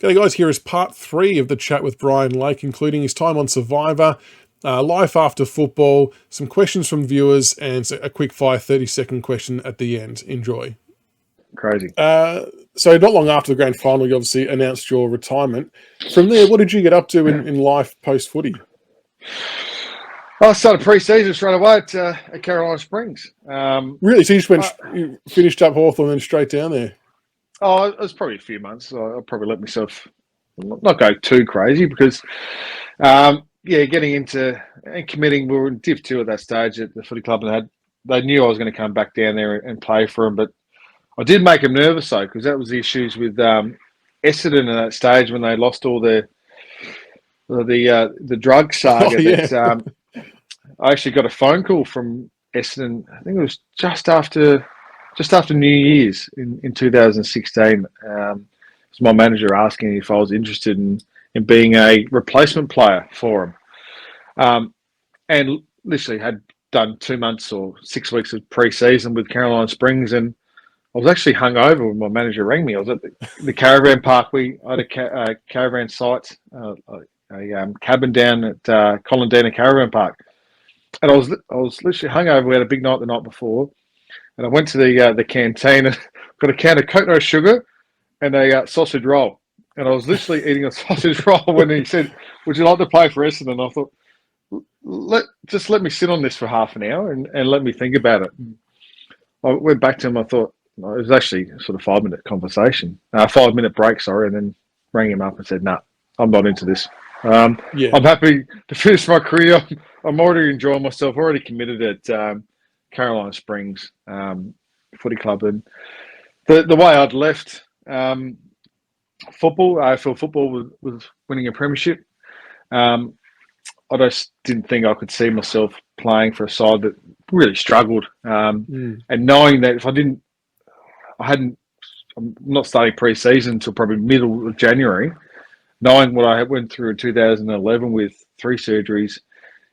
G'day guys, here is part 3 of the chat with Brian Lake, including his time on Survivor, life after football, some questions from viewers, and a quick fire 30-second question at the end. Enjoy. Crazy. So not long after the grand final, you obviously announced your retirement. From there, what did you get up to in life post-footy? I started pre-season straight away at Carolina Springs. Really? So you finished up Hawthorn and then straight down there? Oh, it was probably a few months. I'll probably let myself not go too crazy because, getting into and committing. We were in Div 2 at that stage at the footy club, and they knew I was going to come back down there and play for them. But I did make them nervous though, because that was the issues with Essendon at that stage when they lost all the drug saga. Oh, yeah. That I actually got a phone call from Essendon. I think it was just after New Year's in 2016. It was my manager asking if I was interested in being a replacement player for him. And literally had done 2 months or 6 weeks of pre-season with Carolina Springs, and I was actually hungover when my manager rang me. I was at the caravan park. I had a caravan site, a cabin down at Colindina Caravan Park, and I was literally hungover. We had a big night the night before, and I went to the canteen and got a can of coconut sugar and a sausage roll. And I was literally eating a sausage roll when he said, "Would you like to play for Essendon?" And I thought, let me sit on this for half an hour and let me think about it. And I went back to him. I thought it was actually sort of 5-minute conversation, 5-minute break, sorry, and then rang him up and said, "No, I'm not into this. I'm happy to finish my career. I'm already enjoying myself. Already committed at Carolina Springs Footy Club." And the way I'd left football, AFL football, was winning a premiership. I just didn't think I could see myself playing for a side that really struggled. And knowing that if I'm not starting pre-season until probably middle of January, knowing what I went through in 2011 with 3 surgeries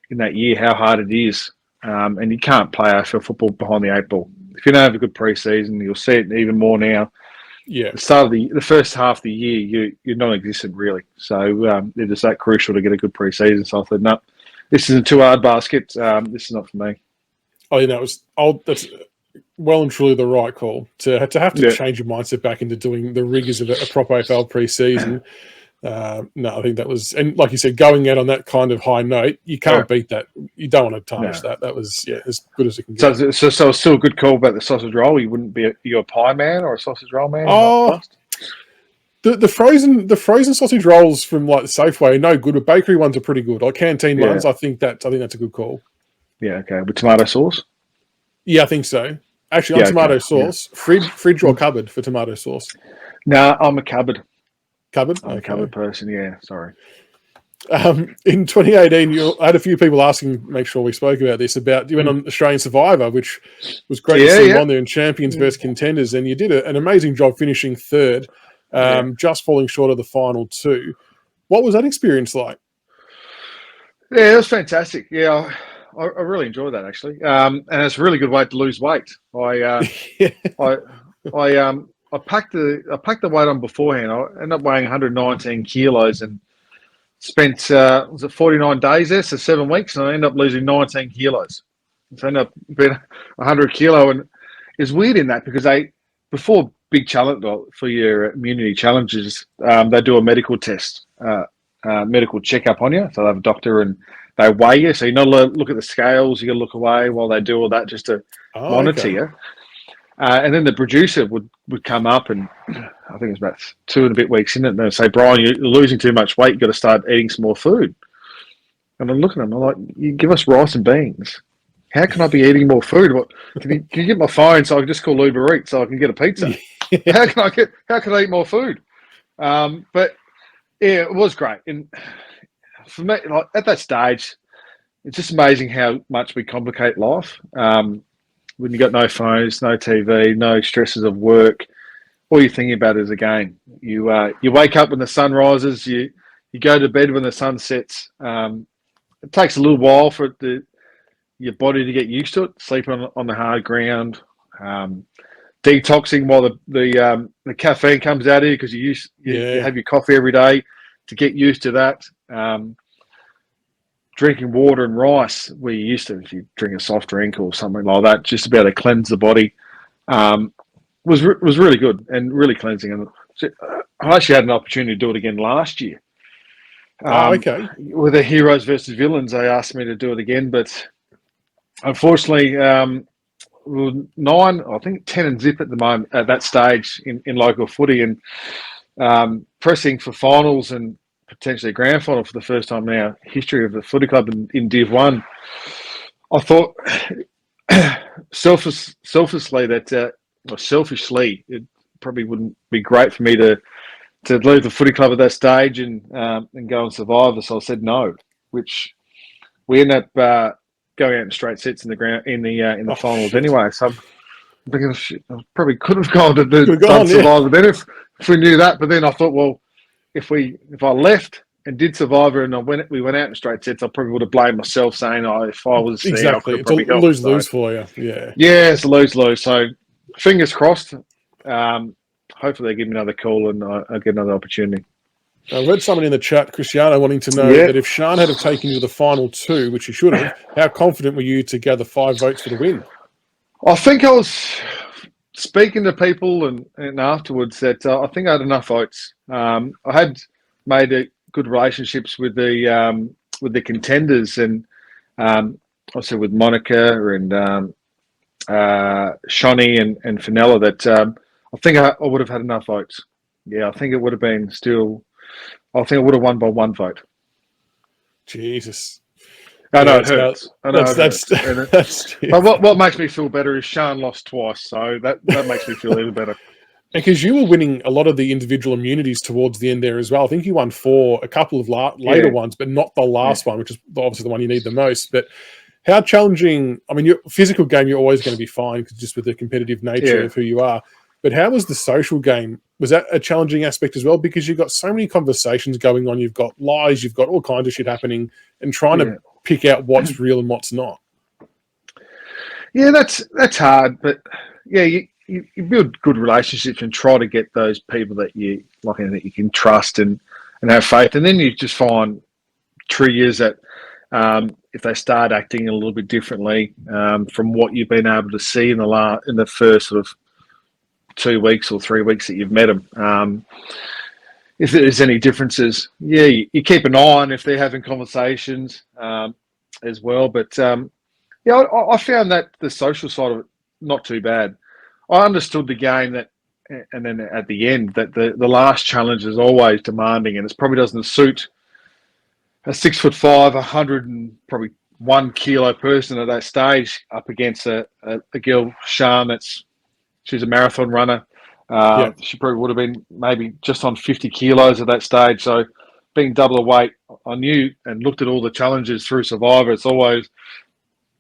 in that year, how hard it is. And you can't play AFL football behind the 8 ball. If you don't have a good pre-season, you'll see it even more now. Yeah. The start of the first half of the year, you're non-existent really. So it is that crucial to get a good pre-season. So I thought, no, this isn't too hard basket. This is not for me. Oh, that's well and truly the right call to have to change your mindset back into doing the rigors of a proper AFL pre-season. No, I think that was, and like you said, going out on that kind of high note, you can't beat that. You don't want to tarnish that. That was as good as it can get. So it's still a good call about the sausage roll. You wouldn't be you're a pie man or a sausage roll man? Oh, the frozen sausage rolls from like Safeway are no good, but bakery ones are pretty good. Like canteen ones, I think that's a good call. Yeah, okay. With tomato sauce? Yeah, I think so. Actually, on tomato sauce, fridge or cupboard for tomato sauce? No, I'm a cupboard. Cupboard? I'm a cupboard person, yeah, sorry. In 2018, I had a few people asking, make sure we spoke about this, about you went on Australian Survivor, which was great to see you on there in Champions versus Contenders, and you did an amazing job finishing 3rd, just falling short of the final 2. What was that experience like? Yeah, it was fantastic. Yeah, I really enjoyed that actually, and it's a really good way to lose weight. I packed the weight on beforehand. I ended up weighing 119 kilos and spent was it 49 days there, so 7 weeks, and I ended up losing 19 kilos. So I ended up being 100 kilo, and it's weird in that because before big challenge for your immunity challenges, they do a medical test, medical checkup on you. So they have a doctor and they weigh you. So you're not allowed to look at the scales. You got to look away while they do all that just to monitor you. And then the producer would come up, and I think it was about 2 and a bit weeks in it, and they'd say, "Brian, you're losing too much weight. You've got to start eating some more food." And I'm looking at them, I'm like, "You give us rice and beans. How can I be eating more food? What, can you get my phone so I can just call Uber Eats so I can get a pizza? How can I eat more food?" But yeah, it was great. And for me, like at that stage, it's just amazing how much we complicate life. When you got no phones, no TV, no stresses of work, all you're thinking about is a game. You wake up when the sun rises. You go to bed when the sun sets. It takes a little while for your body to get used to it. Sleeping on the hard ground, detoxing while the caffeine comes out of you because you have your coffee every day to get used to that. Drinking water and rice, where you used to, if you drink a soft drink or something like that, just to be able to cleanse the body, was really good and really cleansing. And I actually had an opportunity to do it again last year. Okay. With the heroes versus villains, they asked me to do it again, but unfortunately, 9, I think 10 and zip at the moment at that stage in local footy, and pressing for finals and potentially a grand final for the first time in our history of the footy club in Div 1. I thought selfishly it probably wouldn't be great for me to leave the footy club at that stage and go and survive. So I said no, which we ended up going out in straight sets in the ground in the finals anyway. So I'm thinking, I probably could have gone to the Survivor then if we knew that. But then I thought, well, if I left and did Survivor and we went out in straight sets, I probably would have blamed myself, saying, "Oh, if I was exactly, there, I could it's a lose-lose for you." Yeah, it's a lose-lose. So fingers crossed. Hopefully they give me another call and I get another opportunity. I read someone in the chat, Cristiano, wanting to know that if Sean had have taken you to the final 2, which he should have, how confident were you to gather 5 votes for the win? I think I was speaking to people and afterwards that I think I had enough votes. I had made good relationships with the contenders and also with Monica and Shani and Fenella that I think I would have had enough votes. Yeah, I think it would have been still. I think I would have won by 1 vote. Jesus. I know it hurts. That's but what makes me feel better is Sean lost twice, so that makes me feel even better. Because you were winning a lot of the individual immunities towards the end there as well. I think you won 4, a couple of later ones, but not the last one, which is obviously the one you need the most. But how challenging? I mean, your physical game, you're always going to be fine just with the competitive nature of who you are. But how was the social game? Was that a challenging aspect as well? Because you've got so many conversations going on. You've got lies. You've got all kinds of shit happening, and trying to pick out what's real and what's not. Yeah, that's hard. But yeah, you build good relationships and try to get those people that you like and that you can trust and have faith. And then you just find triggers that if they start acting a little bit differently from what you've been able to see in the first sort of 2 weeks or 3 weeks that you've met them. If there's any differences, you keep an eye on if they're having conversations as well. But I found that the social side of it not too bad. I understood the game and then at the end that the last challenge is always demanding, and it probably doesn't suit a 6'5", 101 kilo person at that stage up against a girl, Sean, she's a marathon runner. She probably would have been maybe just on 50 kilos at that stage. So being double the weight, I knew and looked at all the challenges through Survivor. It's always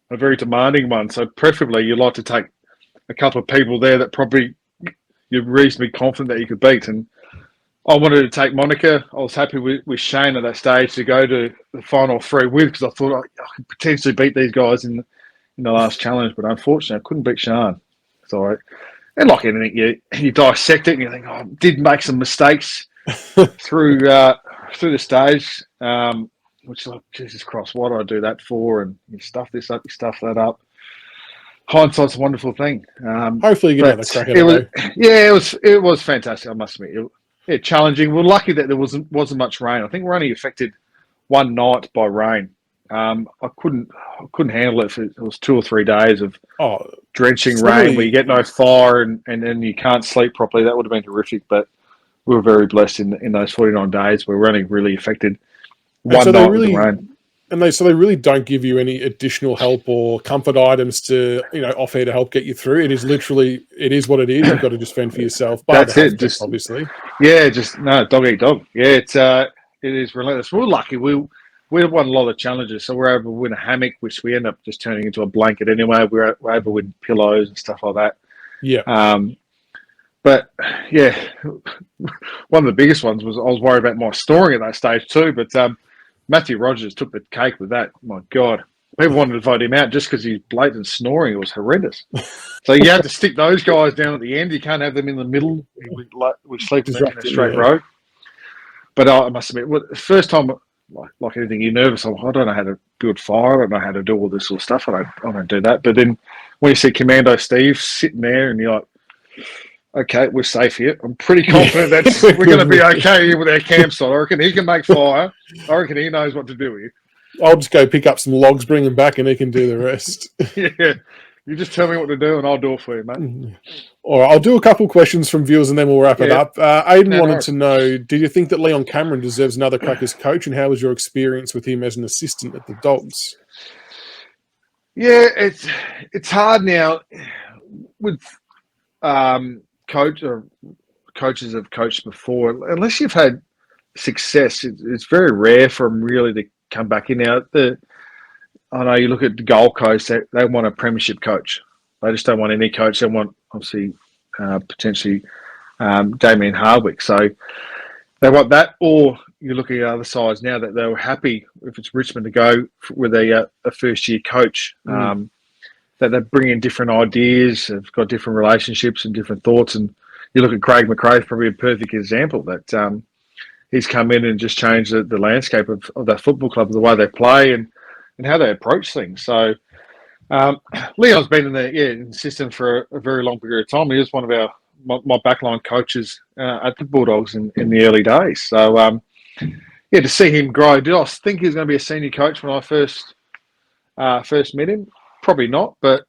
a very demanding one. So preferably you'd like to take a couple of people there that probably you're reasonably confident that you could beat. And I wanted to take Monica. I was happy with Shane at that stage to go to the final 3 with, because I thought I could potentially beat these guys in the last challenge. But unfortunately, I couldn't beat Sean. So and like anything, you dissect it and you think, I did make some mistakes through the stage, which is like, Jesus Christ, why did I do that for? And you stuff this up, you stuff that up. Hindsight's a wonderful thing. Hopefully you get another crack at it. It was fantastic, I must admit. Challenging. We're lucky that there wasn't much rain. I think we're only affected one night by rain. I couldn't handle it if it was 2 or 3 days of drenching rain where you get no fire and then you can't sleep properly. That would have been horrific, but we were very blessed in those 49 days where we're only really affected one night with the rain. And they really don't give you any additional help or comfort items to off air to help get you through. It is literally, it is what it is. You've got to just fend for yourself. That's it. Just obviously. Yeah, just dog eat dog. Yeah, it is relentless. We're lucky. We won a lot of challenges, so we're able to win a hammock, which we end up just turning into a blanket anyway. We're able to win pillows and stuff like that. Yeah. But yeah, one of the biggest ones was I was worried about my storing at that stage too. But Matthew Rogers took the cake with that. My God, People wanted to vote him out just because he's blatant snoring. It was horrendous. So you have to stick those guys down at the end. You can't have them in the middle. We sleep in a straight row. But I must admit, the first time, like anything, you're nervous. I don't know how to build fire. I don't know how to do all this sort of stuff. I don't do that. But then when you see Commando Steve sitting there and you're like, okay, we're safe here. I'm pretty confident that we're going to be okay here with our campsite. I reckon he can make fire. I reckon he knows what to do here. I'll just go pick up some logs, bring them back, and he can do the rest. Yeah. You just tell me what to do, and I'll do it for you, mate. All right, I'll do a couple questions from viewers, and then we'll wrap it up. Aidan wanted to know, did you think that Leon Cameron deserves another crack as coach, and how was your experience with him as an assistant at the Dogs? Yeah, it's hard now with coaches have coached before. Unless you've had success, it's very rare for them really to come back in. Now, I know you look at the Gold Coast; they want a premiership coach. They just don't want any coach. They want, obviously, potentially Damien Hardwick. So they want that. Or you look at the other sides now that they were happy if it's Richmond to go with a first-year coach. That they bring in different ideas, have got different relationships and different thoughts. And you look at Craig McRae, probably a perfect example that he's come in and just changed the landscape of that football club, the way they play and how they approach things. So Leon's been in the system for a very long period of time. He was one of my backline coaches at the Bulldogs in the early days. So, to see him grow. Did I think he was going to be a senior coach when I first met him? Probably not, but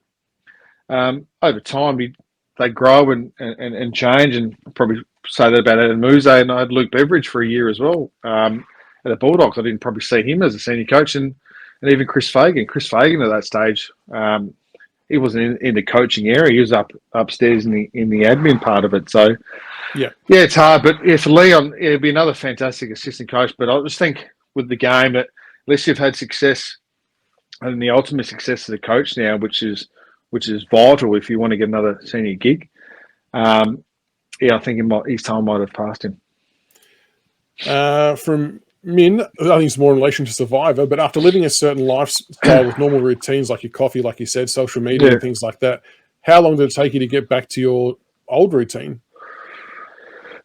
over time they grow and change, and probably say that about Adam Muse. And I had Luke Beveridge for a year as well at the Bulldogs. I didn't probably see him as a senior coach, and even Chris Fagan. Chris Fagan at that stage, he wasn't in the coaching area. He was upstairs in the admin part of it. So yeah, it's hard. But for Leon, it'd be another fantastic assistant coach. But I just think with the game that unless you've had success, and the ultimate success of the coach now, which is vital if you want to get another senior gig. I think his time might have passed him. From Min, I think it's more in relation to Survivor, but after living a certain lifestyle with normal routines like your coffee, like you said, social media and things like that, how long did it take you to get back to your old routine?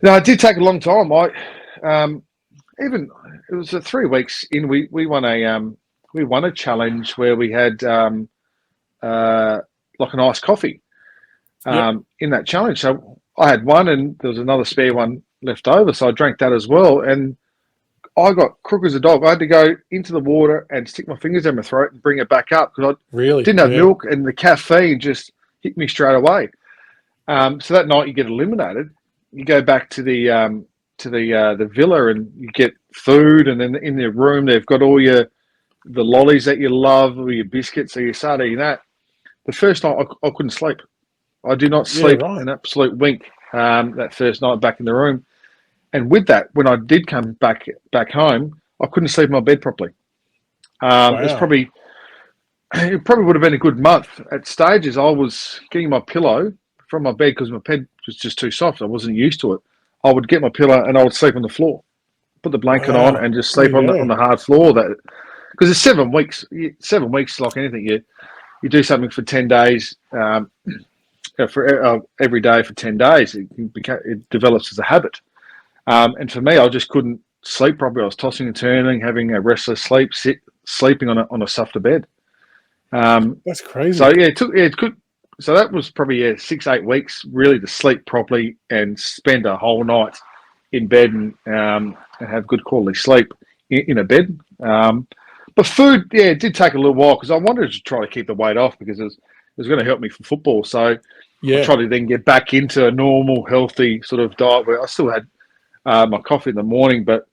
No, it did take a long time. It was 3 weeks in. We won a challenge where we had like an iced coffee in that challenge. So I had one, and there was another spare one left over, so I drank that as well. And I got crook as a dog. I had to go into the water and stick my fingers down my throat and bring it back up because I didn't have milk, and the caffeine just hit me straight away. So that night you get eliminated. You go back to the villa and you get food, and then in their room they've got all the lollies that you love, or your biscuits, so you start eating that. The first night I couldn't sleep. I did not sleep an absolute wink that first night back in the room. And with that, when I did come back home, I couldn't sleep in my bed properly. It probably would have been a good month. At stages, I was getting my pillow from my bed because my bed was just too soft. I wasn't used to it. I would get my pillow and I would sleep on the floor, put the blanket on, and just sleep on the hard floor. Because it's 7 weeks. 7 weeks, like anything, you do something for 10 days, for every day for 10 days. It develops as a habit. And for me, I just couldn't sleep properly. I was tossing and turning, having a restless sleep, sleeping on a softer bed. That's crazy. So So that was probably 6-8 weeks really to sleep properly and spend a whole night in bed and have good quality sleep in a bed. But food, it did take a little while because I wanted to try to keep the weight off because it was going to help me for football. So I tried to then get back into a normal, healthy sort of diet where I still had my coffee in the morning, but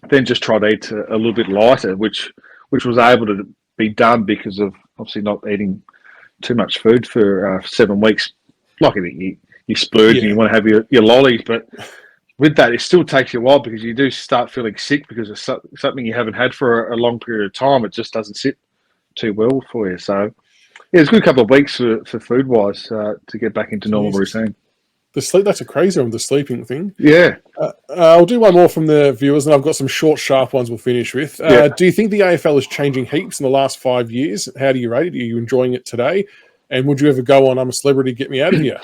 then just tried to eat a little bit lighter, which was able to be done because of obviously not eating too much food for 7 weeks. Like you splurge and you want to have your lollies, but with that, it still takes you a while because you do start feeling sick because of something you haven't had for a long period of time. It just doesn't sit too well for you. So, it's a good couple of weeks for food-wise to get back into normal routine. The sleep, that's a crazy one, the sleeping thing. Yeah. I'll do one more from the viewers, and I've got some short, sharp ones we'll finish with. Do you think the AFL is changing heaps in the last 5 years? How do you rate it? Are you enjoying it today? And would you ever go on, I'm a celebrity, get me out of here?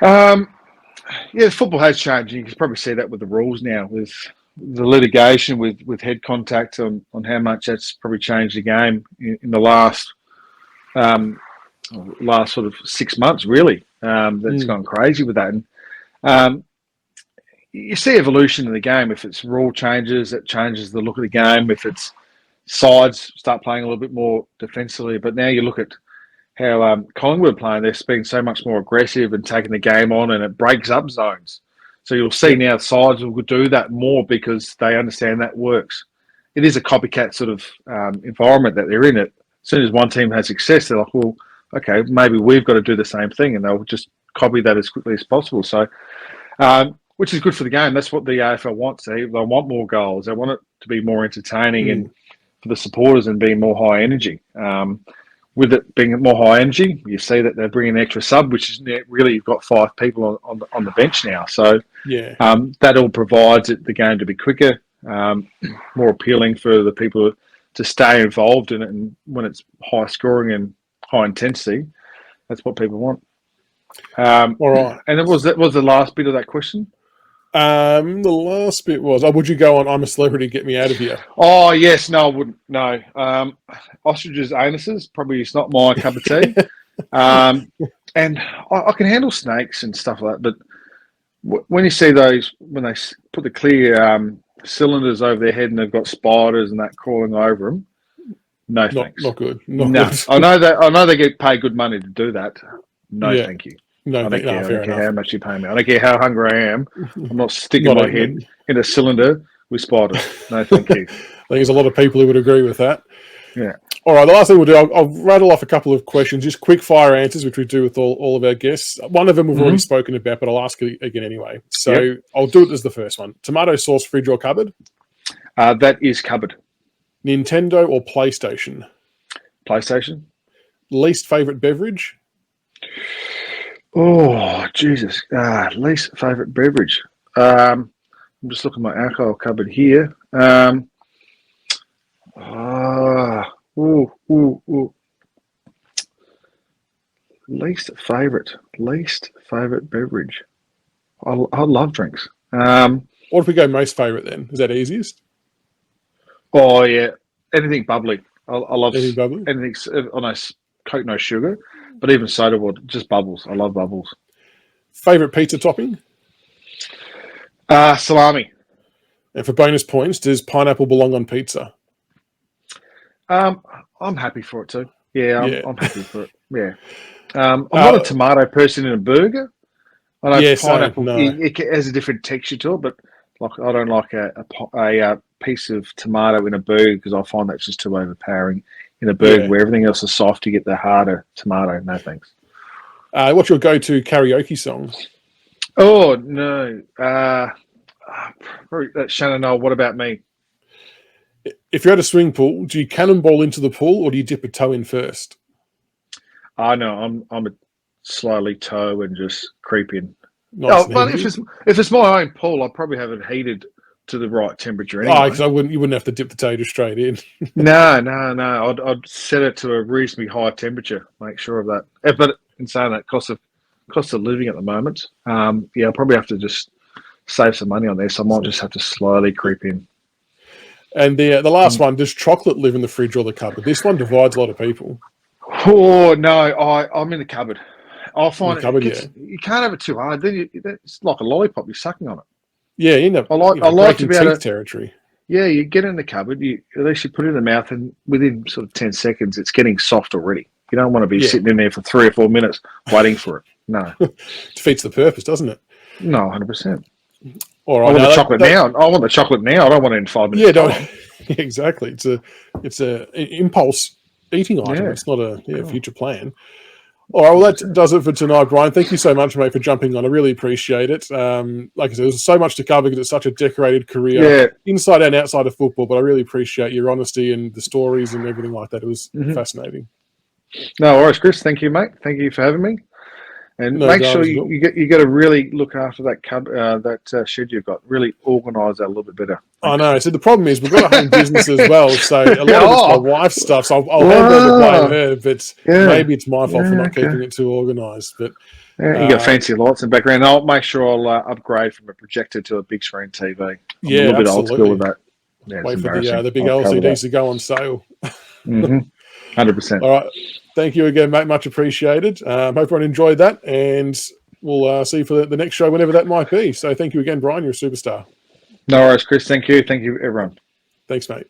Yeah, football has changed. You can probably see that with the rules now, with the litigation, with head contact on how much that's probably changed the game in the last sort of 6 months, really. That's gone crazy with that. And you see evolution in the game. If it's rule changes, it changes the look of the game. If it's sides start playing a little bit more defensively. But now you look at how Collingwood are playing. They're being so much more aggressive and taking the game on, and it breaks up zones. So you'll see now sides will do that more because they understand that works. It is a copycat sort of environment that they're in. It as soon as one team has success, they're like, well, okay, maybe we've got to do the same thing, and they'll just copy that as quickly as possible. So, which is good for the game. That's what the AFL wants. They want more goals. They want it to be more entertaining and for the supporters and being more high energy. With it being more high energy, you see that they're bringing an extra sub, which is really you've got 5 people on the bench now. So that all provides the game to be quicker, more appealing for the people to stay involved in it. And when it's high scoring and high intensity, that's what people want. All right. And it was the last bit of that question. The last bit was, would you go on, I'm a celebrity, get me out of here? Oh, yes. No, I wouldn't. No. Ostriches' anuses, probably it's not my cup of tea. And I can handle snakes and stuff like that. But when you see those, when they put the clear cylinders over their head and they've got spiders and that crawling over them, no thanks. Not good. No. Good. I know they get paid good money to do that. No, thank you. No, I don't care how much you pay me. I don't care how hungry I am. I'm not sticking my head in a cylinder with spiders. No, thank you. I think there's a lot of people who would agree with that. Yeah. All right, the last thing we'll do, I'll rattle off a couple of questions, just quick fire answers, which we do with all of our guests. One of them we've already spoken about, but I'll ask it again anyway. So I'll do it as the first one. Tomato sauce, fridge or cupboard? That is cupboard. Nintendo or PlayStation? PlayStation. Least favourite beverage? Oh, Jesus. Least favourite beverage. I'm just looking at my alcohol cupboard here. Least favourite beverage. I love drinks. What if we go most favourite then? Is that easiest? Oh, yeah. Anything bubbly. I love anything bubbly. Anything on a Coke, no sugar. But even soda water, just bubbles. I love bubbles. Favourite pizza topping? Salami. And for bonus points, does pineapple belong on pizza? I'm happy for it too. Yeah, I'm happy for it. Yeah. I'm not a tomato person in a burger. I know pineapple it has a different texture to it, but I don't like a piece of tomato in a burger because I find that's just too overpowering. In a burger where everything else is soft, you get the harder tomato. No thanks. What's your go-to karaoke song? Oh, no. Probably that Shannon Knoll, What About Me? If you're at a swimming pool, do you cannonball into the pool or do you dip a toe in first? No, I'm a slowly toe and just creep in. Nice but if it's my own pool, I'll probably have it heated to the right temperature anyway. Because you wouldn't have to dip the toe just straight in. No. I'd set it to a reasonably high temperature. Make sure of that. But in saying that, cost of living at the moment, I'll probably have to just save some money on there. So I might just have to slowly creep in. And the last one, does chocolate live in the fridge or the cupboard? This one divides a lot of people. Oh no, I'm in the cupboard. I find you can't have it too hard. Then it's like a lollipop. You're sucking on it. Yeah, I like to be able to territory. Yeah, you get in the cupboard. At least you put it in the mouth, and within sort of 10 seconds, it's getting soft already. You don't want to be sitting in there for 3 or 4 minutes waiting for it. No, defeats the purpose, doesn't it? No, 100%. All right, I want the chocolate now. I want the chocolate now. I don't want it in 5 minutes. Yeah, exactly. It's a impulse eating item. Yeah. It's not a future plan. All right, well, that does it for tonight, Brian. Thank you so much, mate, for jumping on. I really appreciate it. Like I said, there's so much to cover because it's such a decorated career, inside and outside of football, but I really appreciate your honesty and the stories and everything like that. It was fascinating. No worries, Chris. Thank you, mate. Thank you for having me. And No make sure dramas at all. you got to really look after that shed you've got. Really organise that a little bit better. I know. So the problem is we've got a home business as well. So a lot of it's my Oh, wife's stuff. So I'll hand all the blame her, but yeah, maybe it's my fault for not okay. keeping it too organised. But Yeah, you got fancy lights in the background. I'll make sure I'll upgrade from a projector to a big screen TV. I'm a yeah, little bit old school absolutely. with that. Yeah, it's Wait for embarrassing. the big I'll cover LCDs that. to go on sale. 100%. All right. Thank you again, mate. Much appreciated. Hope everyone enjoyed that, and we'll see you for the next show, whenever that might be. So thank you again, Brian. You're a superstar. No worries, Chris. Thank you. Thank you, everyone. Thanks, mate.